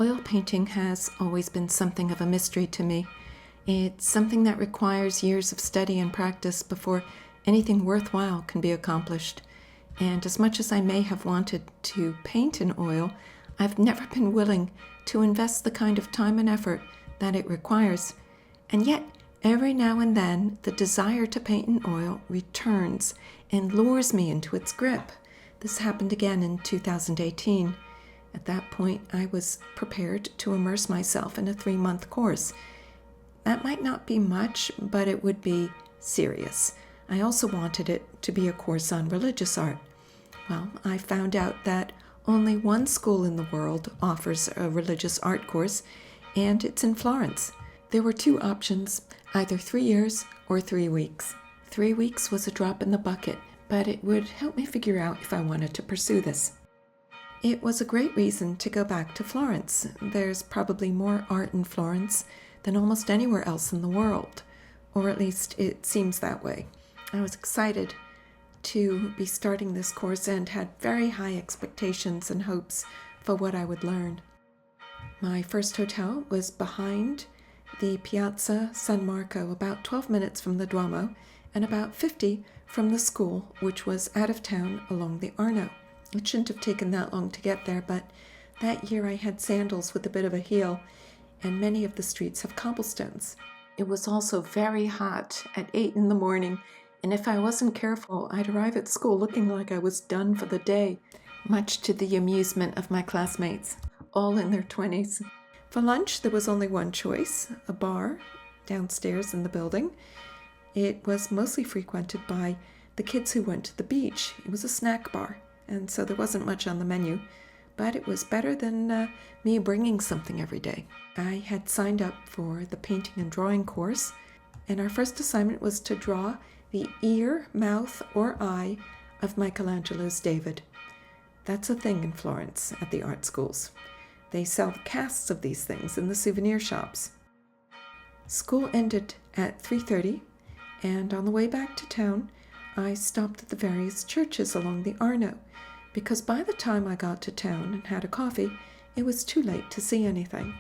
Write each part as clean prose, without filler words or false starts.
Oil painting has always been something of a mystery to me. It's something that requires years of study and practice before anything worthwhile can be accomplished. And as much as I may have wanted to paint in oil, I've never been willing to invest the kind of time and effort that it requires. And yet, every now and then, the desire to paint in oil returns and lures me into its grip. This happened again in 2018. At that point, I was prepared to immerse myself in a 3-month course. That might not be much, but it would be serious. I also wanted it to be a course on religious art. Well, I found out that only one school in the world offers a religious art course, and it's in Florence. There were 2 options, either 3 years or 3 weeks. 3 weeks was a drop in the bucket, but it would help me figure out if I wanted to pursue this. It was a great reason to go back to Florence. There's probably more art in Florence than almost anywhere else in the world, or at least it seems that way. I was excited to be starting this course and had very high expectations and hopes for what I would learn. My first hotel was behind the Piazza San Marco, about 12 minutes from the Duomo and about 50 from the school, which was out of town along the Arno. It shouldn't have taken that long to get there, but that year I had sandals with a bit of a heel, and many of the streets have cobblestones. It was also very hot at 8 in the morning, and if I wasn't careful, I'd arrive at school looking like I was done for the day, much to the amusement of my classmates, all in their 20s. For lunch, there was only one choice, a bar downstairs in the building. It was mostly frequented by the kids who went to the beach. It was a snack bar, and so there wasn't much on the menu, but it was better than me bringing something every day. I had signed up for the painting and drawing course, and our first assignment was to draw the ear, mouth, or eye of Michelangelo's David. That's a thing in Florence at the art schools. They sell casts of these things in the souvenir shops. School ended at 3:30, and on the way back to town, I stopped at the various churches along the Arno, because by the time I got to town and had a coffee, it was too late to see anything.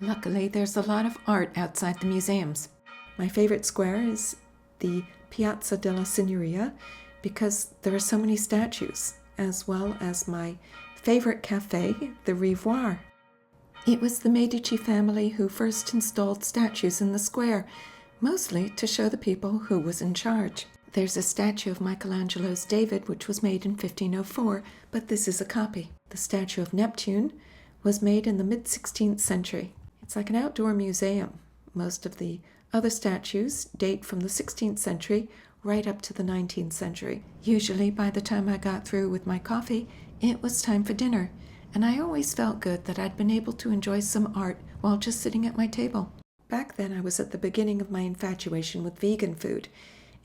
Luckily, there's a lot of art outside the museums. My favorite square is the Piazza della Signoria because there are so many statues, as well as my favorite cafe, the Revoir. It was the Medici family who first installed statues in the square, mostly to show the people who was in charge. There's a statue of Michelangelo's David, which was made in 1504, but this is a copy. The statue of Neptune was made in the mid-16th century. It's like an outdoor museum. Most of the other statues date from the 16th century right up to the 19th century. Usually, by the time I got through with my coffee, it was time for dinner, and I always felt good that I'd been able to enjoy some art while just sitting at my table. Back then, I was at the beginning of my infatuation with vegan food,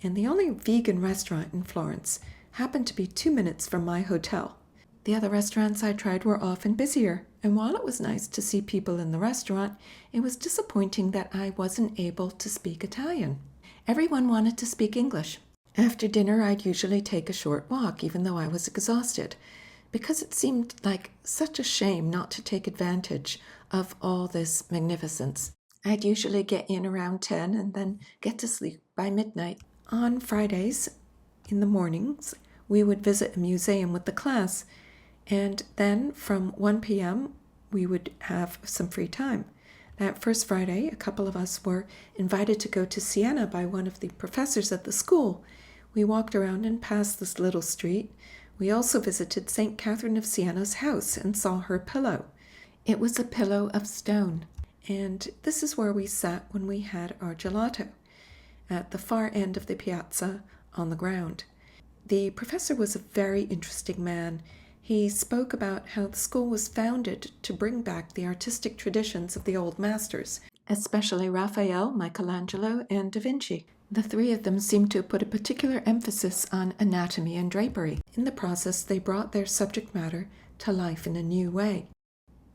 and the only vegan restaurant in Florence happened to be 2 minutes from my hotel. The other restaurants I tried were often busier, and while it was nice to see people in the restaurant, it was disappointing that I wasn't able to speak Italian. Everyone wanted to speak English. After dinner, I'd usually take a short walk, even though I was exhausted, because it seemed like such a shame not to take advantage of all this magnificence. I'd usually get in around 10 and then get to sleep by midnight. On Fridays, in the mornings, we would visit a museum with the class, and then from 1 p.m., we would have some free time. That first Friday, a couple of us were invited to go to Siena by one of the professors at the school. We walked around and passed this little street. We also visited St. Catherine of Siena's house and saw her pillow. It was a pillow of stone, and this is where we sat when we had our gelato, at the far end of the piazza on the ground. The professor was a very interesting man. He spoke about how the school was founded to bring back the artistic traditions of the old masters, especially Raphael, Michelangelo, and Da Vinci. The 3 of them seemed to put a particular emphasis on anatomy and drapery. In the process, they brought their subject matter to life in a new way.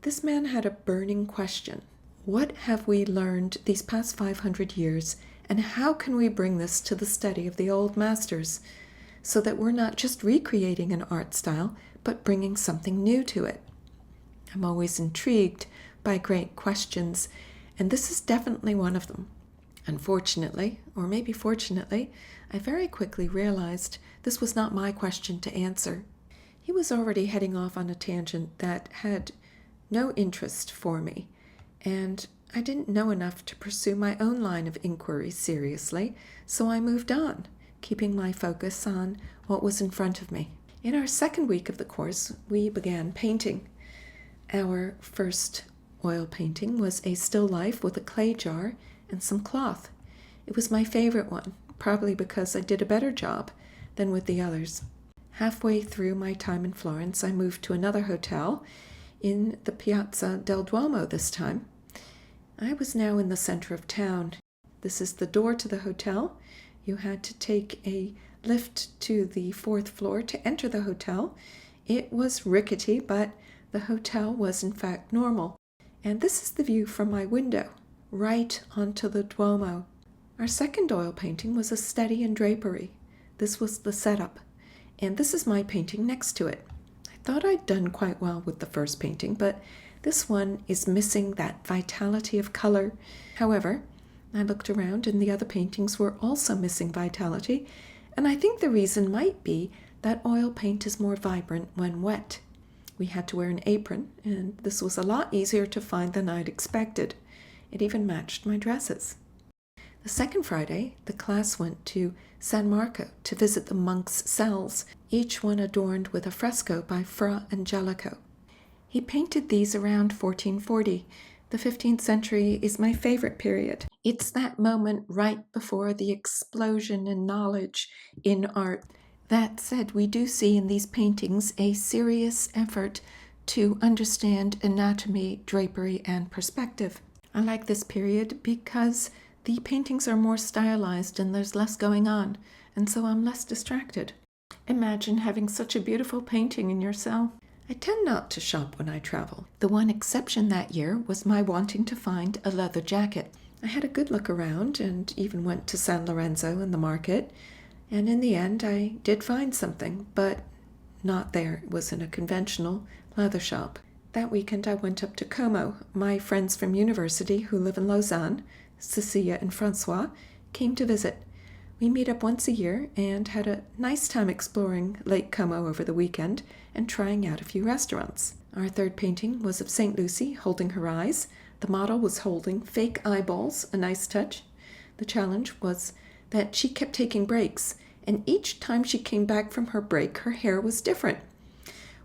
This man had a burning question. What have we learned these past 500 years, and how can we bring this to the study of the old masters so that we're not just recreating an art style, but bringing something new to it? I'm always intrigued by great questions, and this is definitely one of them. Unfortunately, or maybe fortunately, I very quickly realized this was not my question to answer. He was already heading off on a tangent that had no interest for me, and I didn't know enough to pursue my own line of inquiry seriously, so I moved on, keeping my focus on what was in front of me. In our second week of the course, we began painting. Our first oil painting was a still life with a clay jar and some cloth. It was my favorite one, probably because I did a better job than with the others. Halfway through my time in Florence, I moved to another hotel in the Piazza del Duomo this time. I was now in the center of town. This is the door to the hotel. You had to take a lift to the fourth floor to enter the hotel. It was rickety, but the hotel was in fact normal. And this is the view from my window, right onto the Duomo. Our second oil painting was a study in drapery. This was the setup. And this is my painting next to it. I thought I'd done quite well with the first painting, but this one is missing that vitality of color. However, I looked around and the other paintings were also missing vitality, and I think the reason might be that oil paint is more vibrant when wet. We had to wear an apron, and this was a lot easier to find than I'd expected. It even matched my dresses. The second Friday, the class went to San Marco to visit the monks' cells, each one adorned with a fresco by Fra Angelico. He painted these around 1440. The 15th century is my favorite period. It's that moment right before the explosion in knowledge in art. That said, we do see in these paintings a serious effort to understand anatomy, drapery, and perspective. I like this period because the paintings are more stylized and there's less going on, and so I'm less distracted. Imagine having such a beautiful painting in your cell. I tend not to shop when I travel. The one exception that year was my wanting to find a leather jacket. I had a good look around and even went to San Lorenzo in the market, and in the end I did find something, but not there. It was in a conventional leather shop. That weekend I went up to Como. My friends from university who live in Lausanne, Cecilia and Francois, came to visit. We meet up once a year and had a nice time exploring Lake Como over the weekend and trying out a few restaurants. Our third painting was of St. Lucy holding her eyes. The model was holding fake eyeballs, a nice touch. The challenge was that she kept taking breaks, and each time she came back from her break, her hair was different.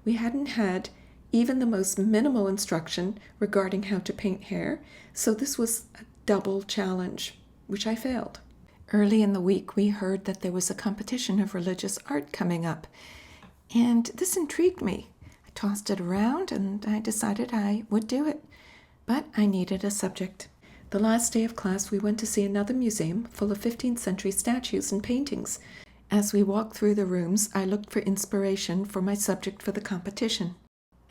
We hadn't had even the most minimal instruction regarding how to paint hair, so this was a double challenge, which I failed. Early in the week, we heard that there was a competition of religious art coming up, and this intrigued me. I tossed it around, and I decided I would do it, but I needed a subject. The last day of class, we went to see another museum full of 15th century statues and paintings. As we walked through the rooms, I looked for inspiration for my subject for the competition.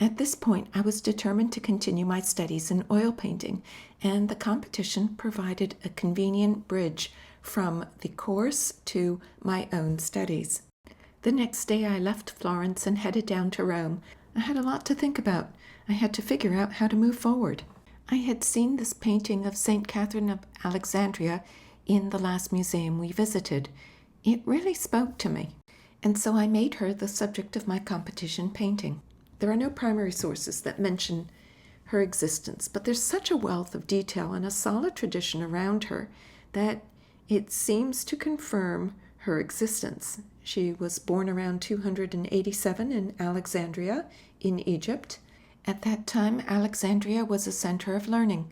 At this point, I was determined to continue my studies in oil painting, and the competition provided a convenient bridge from the course to my own studies. The next day, I left Florence and headed down to Rome. I had a lot to think about. I had to figure out how to move forward. I had seen this painting of St. Catherine of Alexandria in the last museum we visited. It really spoke to me, and so I made her the subject of my competition painting. There are no primary sources that mention her existence, but there's such a wealth of detail and a solid tradition around her that it seems to confirm her existence. She was born around 287 in Alexandria in Egypt. At that time, Alexandria was a center of learning.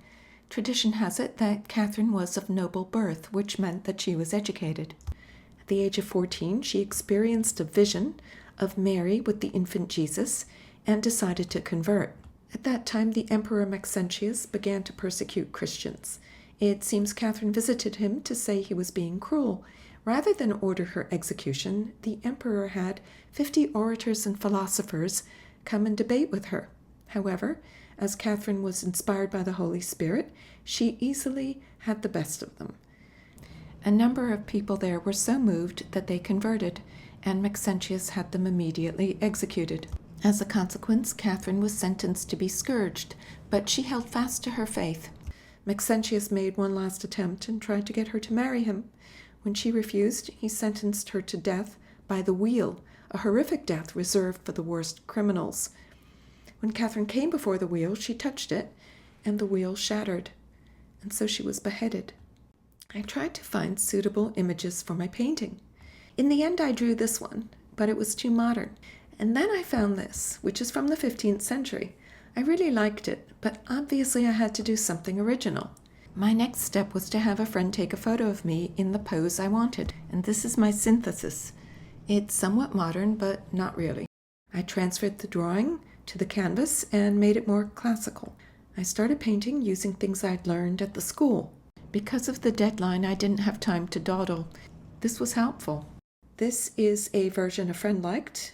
Tradition has it that Catherine was of noble birth, which meant that she was educated. At the age of 14, she experienced a vision of Mary with the infant Jesus and decided to convert. At that time, the Emperor Maxentius began to persecute Christians. It seems Catherine visited him to say he was being cruel. Rather than order her execution, the emperor had 50 orators and philosophers come and debate with her. However, as Catherine was inspired by the Holy Spirit, she easily had the best of them. A number of people there were so moved that they converted, and Maxentius had them immediately executed. As a consequence, Catherine was sentenced to be scourged, but she held fast to her faith. Maxentius made one last attempt and tried to get her to marry him. When she refused, he sentenced her to death by the wheel, a horrific death reserved for the worst criminals. When Catherine came before the wheel, she touched it, and the wheel shattered, and so she was beheaded. I tried to find suitable images for my painting. In the end, I drew this one, but it was too modern. And then I found this, which is from the 15th century. I really liked it, but obviously I had to do something original. My next step was to have a friend take a photo of me in the pose I wanted, and this is my synthesis. It's somewhat modern, but not really. I transferred the drawing to the canvas and made it more classical. I started painting using things I'd learned at the school. Because of the deadline, I didn't have time to dawdle. This was helpful. This is a version a friend liked,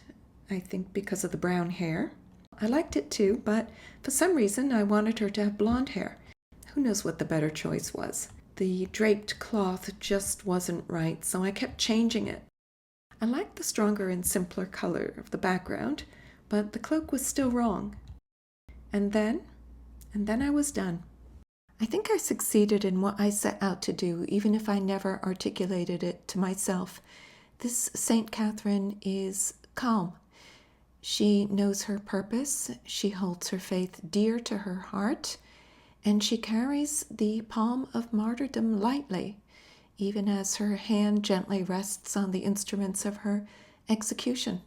I think because of the brown hair. I liked it too, but for some reason I wanted her to have blonde hair. Who knows what the better choice was? The draped cloth just wasn't right, so I kept changing it. I liked the stronger and simpler color of the background, but the cloak was still wrong. And then I was done. I think I succeeded in what I set out to do, even if I never articulated it to myself. This Saint Catherine is calm. She knows her purpose, she holds her faith dear to her heart, and she carries the palm of martyrdom lightly, even as her hand gently rests on the instruments of her execution.